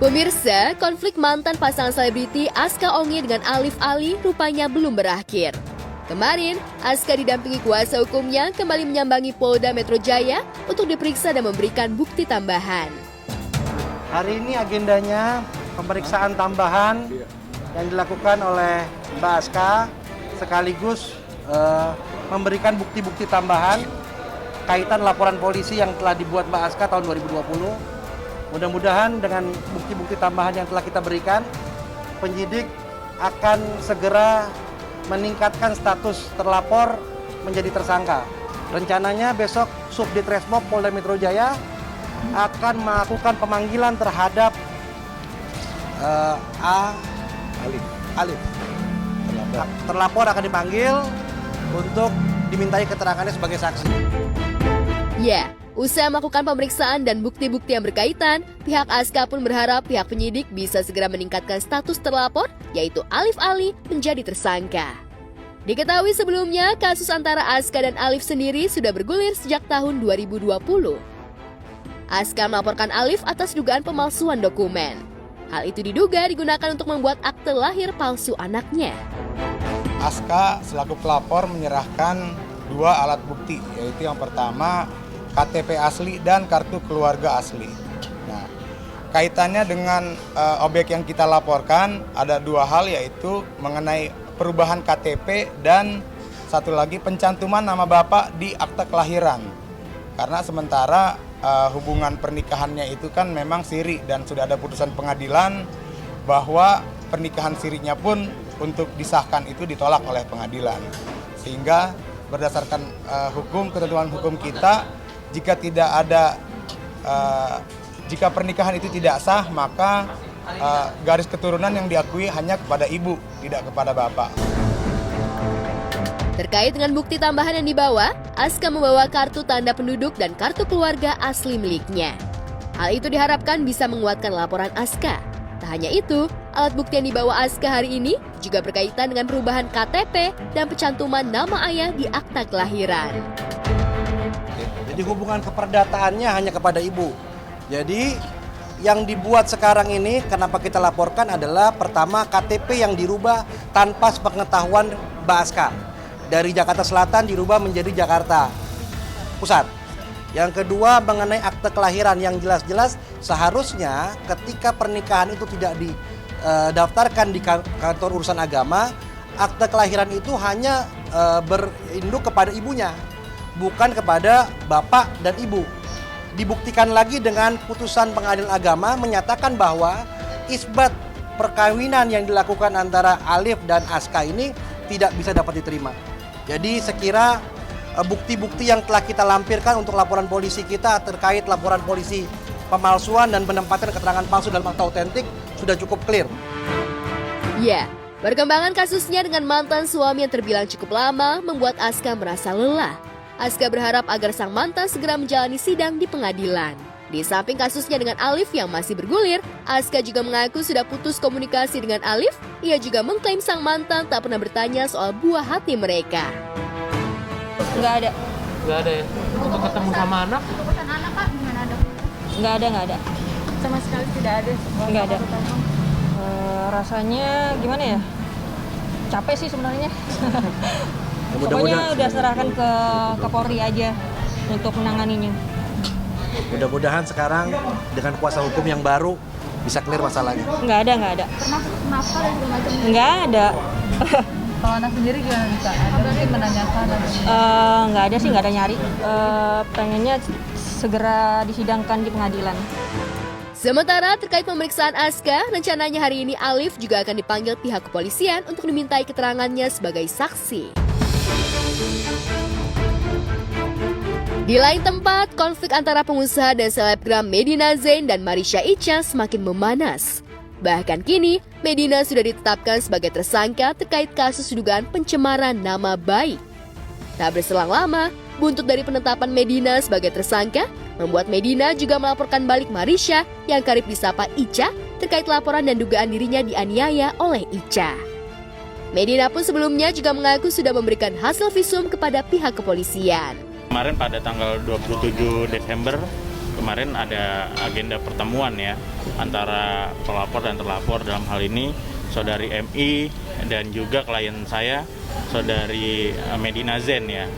Pemirsa, konflik mantan pasangan selebriti Aska Ongi dengan Alif Ali rupanya belum berakhir. Kemarin, Aska didampingi kuasa hukumnya kembali menyambangi Polda Metro Jaya untuk diperiksa dan memberikan bukti tambahan. Hari ini agendanya pemeriksaan tambahan yang dilakukan oleh Mbak Aska sekaligus memberikan bukti-bukti tambahan kaitan laporan polisi yang telah dibuat Mbak Aska tahun 2020. Mudah-mudahan dengan bukti-bukti tambahan yang telah kita berikan, penyidik akan segera meningkatkan status terlapor menjadi tersangka. Rencananya besok Subditreskrimsus Polda Metro Jaya akan melakukan pemanggilan terhadap Alif. Terlapor akan dipanggil untuk dimintai keterangannya sebagai saksi. Ya, usai melakukan pemeriksaan dan bukti-bukti yang berkaitan, pihak Aska pun berharap pihak penyidik bisa segera meningkatkan status terlapor, yaitu Alif Ali, menjadi tersangka. Diketahui sebelumnya, kasus antara Aska dan Alif sendiri sudah bergulir sejak tahun 2020. Aska melaporkan Alif atas dugaan pemalsuan dokumen. Hal itu diduga digunakan untuk membuat akte lahir palsu anaknya. Aska selaku pelapor menyerahkan 2 alat bukti, yaitu yang pertama KTP asli dan kartu keluarga asli. Nah, kaitannya dengan objek yang kita laporkan ada 2 hal, yaitu mengenai perubahan KTP dan satu lagi pencantuman nama bapak di akta kelahiran. Karena sementara hubungan pernikahannya itu kan memang siri dan sudah ada putusan pengadilan bahwa pernikahan sirinya pun untuk disahkan itu ditolak oleh pengadilan. Sehingga berdasarkan ketentuan hukum kita, jika pernikahan itu tidak sah, maka garis keturunan yang diakui hanya kepada ibu, tidak kepada bapak. Terkait dengan bukti tambahan yang dibawa, Aska membawa kartu tanda penduduk dan kartu keluarga asli miliknya. Hal itu diharapkan bisa menguatkan laporan Aska. Tak hanya itu, alat bukti yang dibawa Aska hari ini juga berkaitan dengan perubahan KTP dan pencantuman nama ayah di akta kelahiran. Jadi hubungan keperdataannya hanya kepada ibu. Jadi yang dibuat sekarang ini, kenapa kita laporkan adalah pertama KTP yang dirubah tanpa sepengetahuan Mbak Aska. Dari Jakarta Selatan dirubah menjadi Jakarta Pusat. Yang kedua mengenai akte kelahiran yang jelas-jelas seharusnya ketika pernikahan itu tidak didaftarkan di kantor urusan agama, akte kelahiran itu hanya berinduk kepada ibunya, bukan kepada bapak dan ibu. Dibuktikan lagi dengan putusan pengadilan agama menyatakan bahwa isbat perkawinan yang dilakukan antara Alif dan Aska ini tidak bisa dapat diterima. Jadi sekira bukti-bukti yang telah kita lampirkan untuk laporan polisi kita terkait laporan polisi pemalsuan dan penempatan keterangan palsu dalam akta otentik sudah cukup clear. Ya, perkembangan kasusnya dengan mantan suami yang terbilang cukup lama membuat Aska merasa lelah. Aska berharap agar sang mantan segera menjalani sidang di pengadilan. Di samping kasusnya dengan Alif yang masih bergulir, Aska juga mengaku sudah putus komunikasi dengan Alif. Ia juga mengklaim sang mantan tak pernah bertanya soal buah hati mereka. Nggak ada. Nggak ada ya? Untuk ketemu sama anak? Pesan anak Kak, gimana dok? Nggak ada. Sama sekali tidak ada. Nggak ada. Rasanya gimana ya? Capek sih sebenarnya. Pokoknya udah serahkan ke Polri aja untuk menanganinya. Mudah-mudahan sekarang dengan kuasa hukum yang baru bisa clear masalahnya. Nggak ada. Termasuk nafkah dan segala macam. Nggak ada. Kalau anak sendiri gimana nih Kak? Ada mungkin menanyakan atau Nggak ada sih, nggak ada nyari. Pengennya segera disidangkan di pengadilan. Sementara terkait pemeriksaan Aska, rencananya hari ini Alif juga akan dipanggil pihak kepolisian untuk dimintai keterangannya sebagai saksi. Di lain tempat, konflik antara pengusaha dan selebgram Medina Zain dan Marisha Icha semakin memanas. Bahkan kini, Medina sudah ditetapkan sebagai tersangka terkait kasus dugaan pencemaran nama baik. Tak berselang lama, buntut dari penetapan Medina sebagai tersangka membuat Medina juga melaporkan balik Marisha yang kerap disapa Icha terkait laporan dan dugaan dirinya dianiaya oleh Icha. Medina pun sebelumnya juga mengaku sudah memberikan hasil visum kepada pihak kepolisian. Kemarin pada tanggal 27 Desember kemarin ada agenda pertemuan ya antara pelapor dan terlapor, dalam hal ini saudari MI dan juga klien saya saudari Medina Zain ya.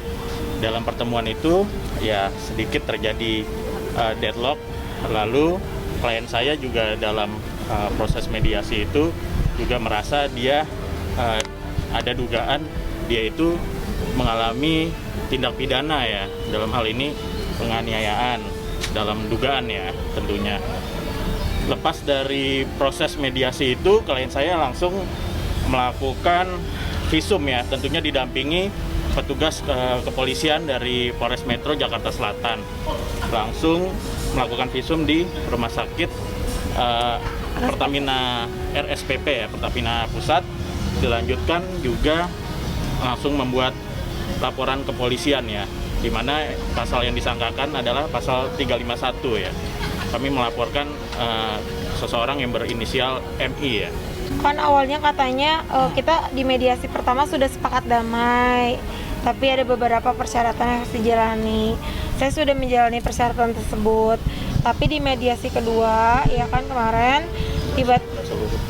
Dalam pertemuan itu ya sedikit terjadi deadlock, lalu klien saya juga dalam proses mediasi itu juga merasa dia ada dugaan dia itu mengalami tindak pidana ya, dalam hal ini penganiayaan dalam dugaan ya tentunya. Lepas dari proses mediasi itu, klien saya langsung melakukan visum ya, tentunya didampingi petugas kepolisian dari Polres Metro Jakarta Selatan. Langsung melakukan visum di Rumah Sakit Pertamina RSPP ya, Pertamina Pusat. Dilanjutkan juga langsung membuat laporan kepolisian ya, di mana pasal yang disangkakan adalah pasal 351 ya. Kami melaporkan seseorang yang berinisial MI ya. Kan awalnya katanya kita di mediasi pertama sudah sepakat damai, tapi ada beberapa persyaratan yang harus dijalani. Saya sudah menjalani persyaratan tersebut, tapi di mediasi kedua ya kan kemarin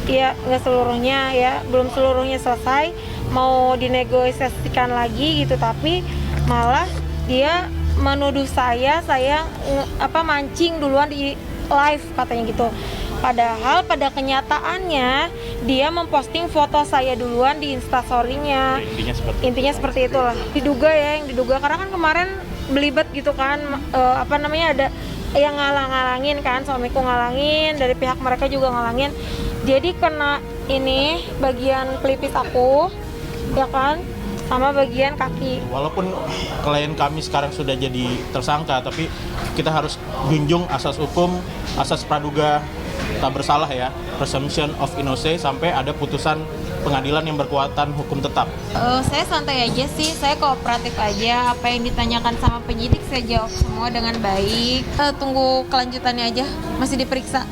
ya nggak seluruhnya ya, belum seluruhnya selesai, mau dinegosiasikan lagi gitu, tapi malah dia menuduh saya mancing duluan di live katanya gitu. Padahal pada kenyataannya dia memposting foto saya duluan di instastory-nya. Intinya seperti itulah. Yang diduga karena kan kemarin belibet gitu kan, ada yang ngalang-ngalangin kan, suamiku ngalangin, dari pihak mereka juga ngalangin. Jadi kena ini bagian pelipis aku, ya kan, sama bagian kaki. Walaupun klien kami sekarang sudah jadi tersangka, tapi kita harus junjung asas hukum, asas praduga tak bersalah ya, presumption of innocence, sampai ada putusan pengadilan yang berkekuatan hukum tetap. Saya santai aja sih, saya kooperatif aja. Apa yang ditanyakan sama penyidik saya jawab semua dengan baik. Tunggu kelanjutannya aja, masih diperiksa.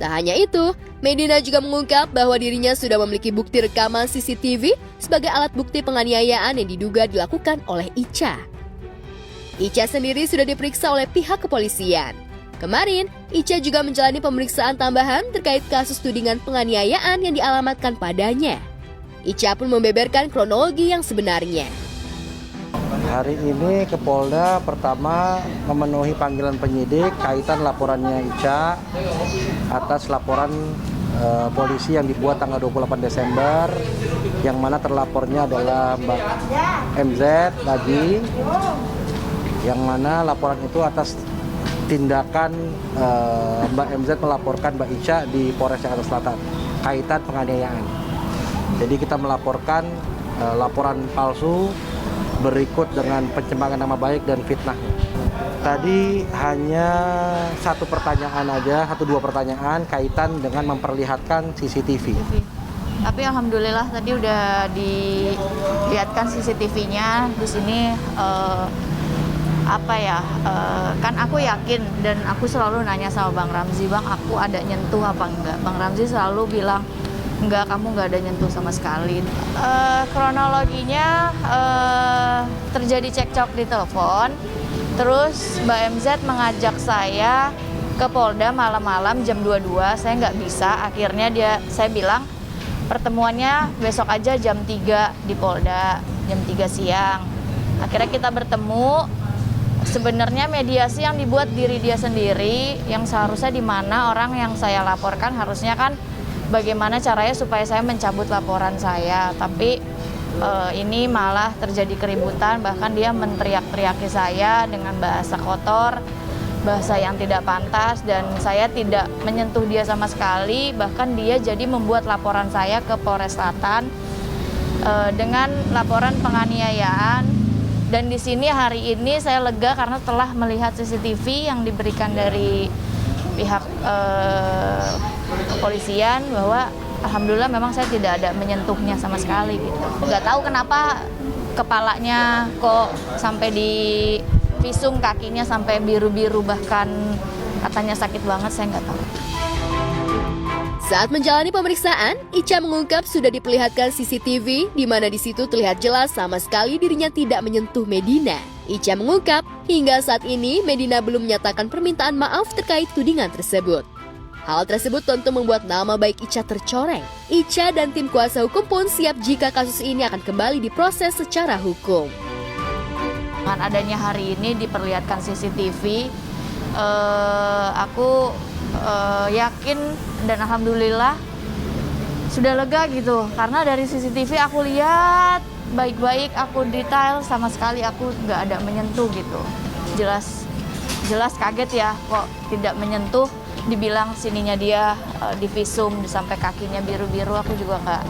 Tak hanya itu, Medina juga mengungkap bahwa dirinya sudah memiliki bukti rekaman CCTV sebagai alat bukti penganiayaan yang diduga dilakukan oleh Ica. Ica sendiri sudah diperiksa oleh pihak kepolisian. Kemarin, Ica juga menjalani pemeriksaan tambahan terkait kasus tudingan penganiayaan yang dialamatkan padanya. Ica pun membeberkan kronologi yang sebenarnya. Hari ini ke Polda pertama memenuhi panggilan penyidik kaitan laporannya Ica atas laporan polisi yang dibuat tanggal 28 Desember yang mana terlapornya adalah Mbak MZ tadi, yang mana laporan itu atas tindakan Mbak MZ melaporkan Mbak Ica di Polres Jakarta Selatan kaitan penganiayaan. Jadi kita melaporkan laporan palsu berikut dengan pencemaran nama baik dan fitnah. Tadi hanya satu dua pertanyaan kaitan dengan memperlihatkan CCTV. Tapi alhamdulillah tadi udah dilihatkan CCTV-nya di sini. Kan aku yakin dan aku selalu nanya sama Bang Ramzi, Bang aku ada nyentuh apa enggak? Bang Ramzi selalu bilang, enggak, kamu enggak ada nyentuh sama sekali. Kronologinya terjadi cekcok di telepon, terus Mbak MZ mengajak saya ke Polda malam-malam jam 22, saya nggak bisa. Akhirnya saya bilang pertemuannya besok aja jam 3 di Polda, jam 3 siang. Akhirnya kita bertemu. Sebenarnya mediasi yang dibuat diri dia sendiri, yang seharusnya di mana orang yang saya laporkan harusnya kan bagaimana caranya supaya saya mencabut laporan saya. Tapi ini malah terjadi keributan, bahkan dia menteriak-teriaki saya dengan bahasa kotor, bahasa yang tidak pantas, dan saya tidak menyentuh dia sama sekali. Bahkan dia jadi membuat laporan saya ke Polres Selatan dengan laporan penganiayaan. Dan di sini hari ini saya lega karena telah melihat CCTV yang diberikan dari pihak kepolisian bahwa alhamdulillah memang saya tidak ada menyentuhnya sama sekali gitu. Nggak tahu kenapa kepalanya kok sampai di visum, kakinya sampai biru-biru, bahkan katanya sakit banget, saya nggak tahu. Saat menjalani pemeriksaan, Ica mengungkap sudah diperlihatkan CCTV di mana di situ terlihat jelas sama sekali dirinya tidak menyentuh Medina. Ica mengungkap, hingga saat ini Medina belum menyatakan permintaan maaf terkait tudingan tersebut. Hal tersebut tentu membuat nama baik Ica tercoreng. Ica dan tim kuasa hukum pun siap jika kasus ini akan kembali diproses secara hukum. Dengan adanya hari ini diperlihatkan CCTV, aku yakin dan alhamdulillah sudah lega gitu. Karena dari CCTV aku lihat baik-baik, aku detail, sama sekali aku nggak ada menyentuh gitu. Jelas kaget ya kok tidak menyentuh, dibilang sininya dia divisum sampai kakinya biru-biru, aku juga nggak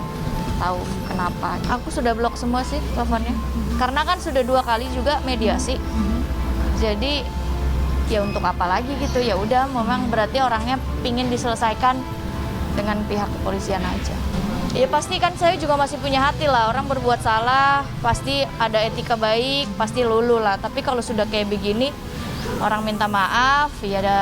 tahu kenapa. Aku sudah blok semua sih teleponnya, karena kan sudah 2 kali juga mediasi. Jadi ya untuk apa lagi gitu, ya udah memang berarti orangnya pingin diselesaikan dengan pihak kepolisian aja. Ya pasti kan saya juga masih punya hati lah, orang berbuat salah pasti ada etika baik, pasti luluh lah. Tapi kalau sudah kayak begini, orang minta maaf, ya ada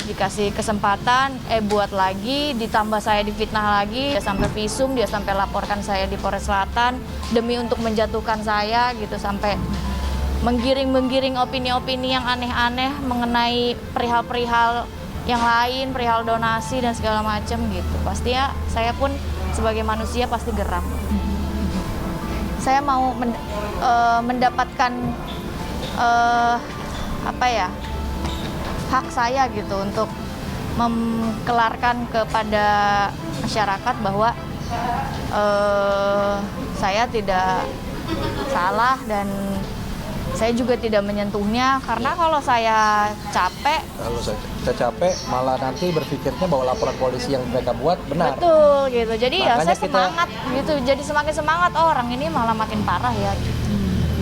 dikasih kesempatan, buat lagi, ditambah saya difitnah lagi, dia sampai visum, dia sampai laporkan saya di Polres Selatan demi untuk menjatuhkan saya gitu, sampai menggiring opini-opini yang aneh-aneh mengenai perihal-perihal yang lain, perihal donasi dan segala macam gitu. Pasti ya saya pun sebagai manusia pasti geram. Saya mau mendapatkan hak saya gitu untuk mengkelarkan kepada masyarakat bahwa saya tidak salah dan saya juga tidak menyentuhnya, karena kalau saya capek, malah nanti berpikirnya bahwa laporan polisi yang mereka buat benar. betul gitu. Jadi Makanya ya saya semangat gitu, jadi semakin semangat, orang ini malah makin parah ya gitu.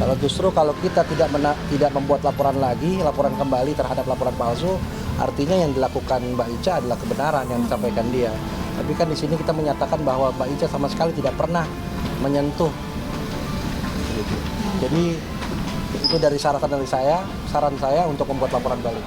Kalau justru kalau kita tidak membuat laporan lagi, laporan kembali terhadap laporan palsu, artinya yang dilakukan Mbak Ica adalah kebenaran yang disampaikan dia. Tapi kan di sini kita menyatakan bahwa Mbak Ica sama sekali tidak pernah menyentuh. Gitu. Jadi itu dari saran saya untuk membuat laporan balik.